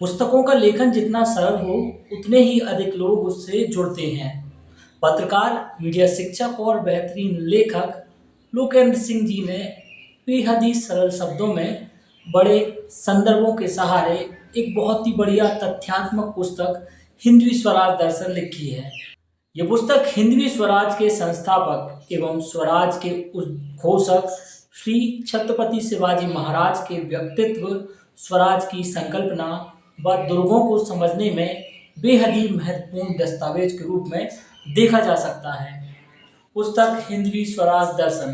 पुस्तकों का लेखन जितना सरल हो, उतने ही अधिक लोग उससे जुड़ते हैं। पत्रकार, मीडिया शिक्षक और बेहतरीन लेखक लोकेंद्र सिंह जी ने बेहद ही सरल शब्दों में बड़े संदर्भों के सहारे एक बहुत ही बढ़िया तथ्यात्मक पुस्तक हिंदवी स्वराज दर्शन लिखी है। ये पुस्तक हिंदवी स्वराज के संस्थापक एवं स्वराज के उद्घोषक श्री छत्रपति शिवाजी महाराज के व्यक्तित्व, स्वराज की संकल्पना व दुर्गों को समझने में बेहद ही महत्वपूर्ण दस्तावेज के रूप में देखा जा सकता है। पुस्तक हिंदवी स्वराज दर्शन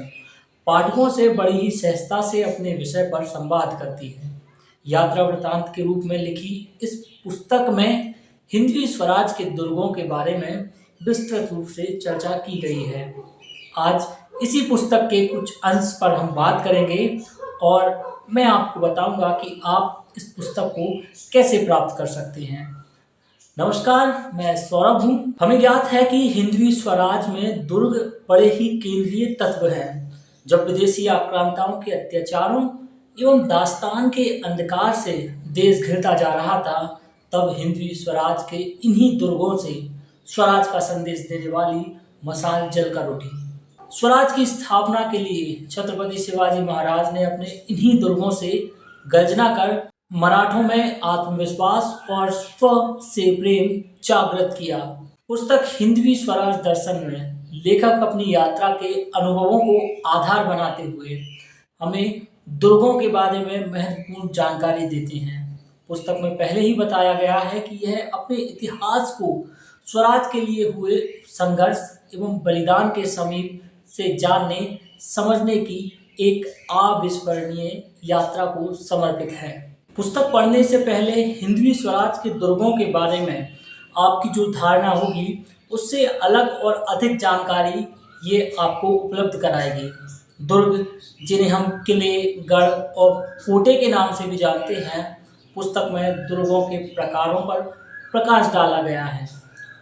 पाठकों से बड़ी ही सहजता से अपने विषय पर संवाद करती है। यात्रा वृतांत के रूप में लिखी इस पुस्तक में हिंदवी स्वराज के दुर्गों के बारे में विस्तृत रूप से चर्चा की गई है। आज इसी पुस्तक के कुछ अंश पर हम बात करेंगे और मैं आपको बताऊंगा कि आप इस पुस्तक को कैसे प्राप्त कर सकते हैं। नमस्कार, मैं सौरभ हूँ। हमें ज्ञात है कि हिंदवी स्वराज में दुर्ग बड़े ही केंद्रीय तत्व हैं। जब विदेशी आक्रांताओं के अत्याचारों एवं दास्तान के अंधकार से देश घिरता जा रहा था, तब हिंदवी स्वराज के इन्हीं दुर्गों से स्वराज का संदेश देने वाली मशाल जलकर उठी। स्वराज की स्थापना के लिए छत्रपति शिवाजी महाराज ने अपने इन्हीं दुर्गों से गर्जना कर मराठों में आत्मविश्वास और स्व से प्रेम जागृत किया। पुस्तक हिंदवी स्वराज दर्शन में लेखक अपनी यात्रा के अनुभवों को आधार बनाते हुए हमें दुर्गों के बारे में महत्वपूर्ण जानकारी देते हैं। पुस्तक में पहले ही बताया गया है कि यह अपने इतिहास को स्वराज के लिए हुए संघर्ष एवं बलिदान के समीप से जानने समझने की एक अविस्मरणीय यात्रा को समर्पित है। पुस्तक पढ़ने से पहले हिंदवी स्वराज के दुर्गों के बारे में आपकी जो धारणा होगी, उससे अलग और अधिक जानकारी ये आपको उपलब्ध कराएगी। दुर्ग, जिन्हें हम किले, गढ़ और कोटे के नाम से भी जानते हैं, पुस्तक में दुर्गों के प्रकारों पर प्रकाश डाला गया है।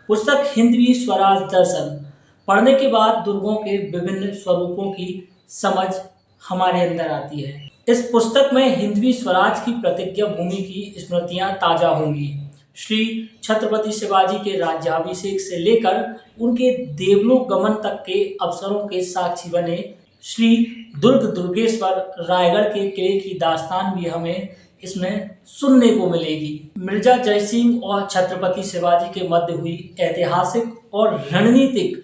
पुस्तक हिंदवी स्वराज दर्शन पढ़ने के बाद दुर्गों के विभिन्न स्वरूपों की समझ हमारे अंदर आती है। इस पुस्तक में हिंदवी स्वराज की प्रतिज्ञा भूमि की स्मृतियां ताजा होंगी। श्री छत्रपति शिवाजी के राज्याभिषेक से लेकर उनके देवलोक गमन तक के अवसरों के साक्षी बने श्री दुर्ग दुर्गेश्वर रायगढ़ के किले की दास्तान भी हमें इसमें सुनने को मिलेगी। मिर्जा जयसिंह और छत्रपति शिवाजी के मध्य हुई ऐतिहासिक और रणनीतिक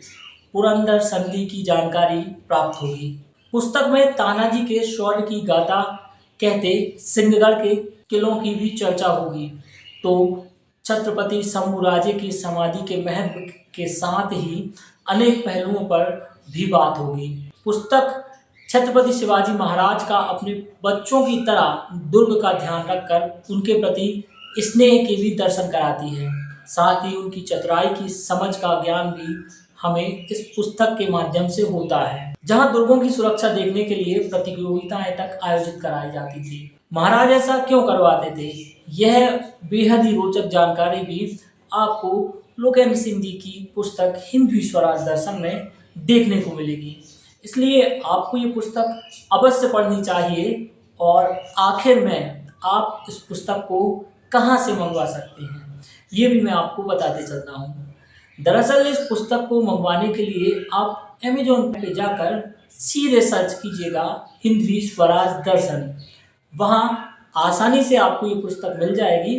पुरंदर संधि की जानकारी प्राप्त होगी। पुस्तक में तानाजी के शौर्य की गाथा कहते सिंहगढ़ के किलों की भी चर्चा होगी, तो छत्रपति शंभुराजे की समाधि के महत्व के साथ ही अनेक पहलुओं पर भी बात होगी। पुस्तक छत्रपति शिवाजी महाराज का अपने बच्चों की तरह दुर्ग का ध्यान रखकर उनके प्रति स्नेह के भी दर्शन कराती है। साथ ही उनकी चतुराई की समझ का ज्ञान भी हमें इस पुस्तक के माध्यम से होता है। जहां दुर्गों की सुरक्षा देखने के लिए प्रतियोगिताएं तक आयोजित कराई जाती थी। महाराज ऐसा क्यों करवाते थे, यह बेहद ही रोचक जानकारी भी आपको लोकेंद्र सिंह जी की पुस्तक हिंदवी स्वराज दर्शन में देखने को मिलेगी। इसलिए आपको ये पुस्तक अवश्य पढ़नी चाहिए। और आखिर में आप इस पुस्तक को कहाँ से मंगवा सकते हैं, ये भी मैं आपको बताते चलता हूँ। दरअसल इस पुस्तक को मंगवाने के लिए आप अमेज़न पे जाकर सीधे सर्च कीजिएगा हिंदवी स्वराज दर्शन। वहाँ आसानी से आपको ये पुस्तक मिल जाएगी।